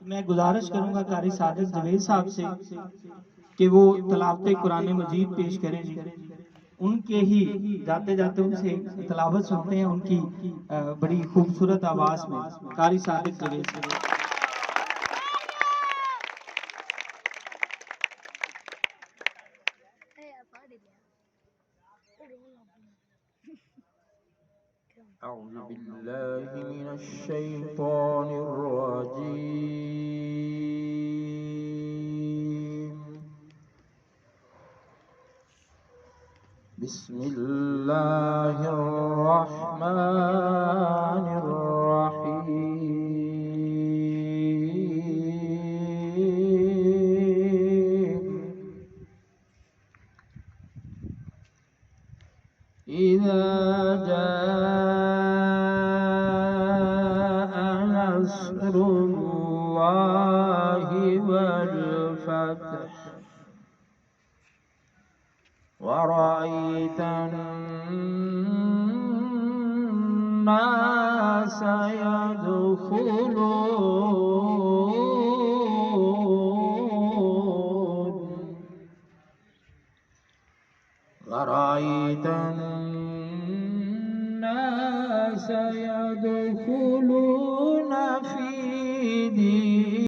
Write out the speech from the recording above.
मैं गुजारिश करूंगा कारी सादिक जवेद साहब से कि वो तलावत कुरान मजीद पेश करें जी। उनके ही जाते जाते उनसे तलावत सुनते हैं उनकी बड़ी खूबसूरत आवाज में कारी सादिक जवेद साहब। أعوذ بالله من الشيطان الرجيم. بسم الله الرحمن الرحيم. إذا جاء نصر الله والفتح ورأيت الناس يدخلون ورأيت الناس يدخلون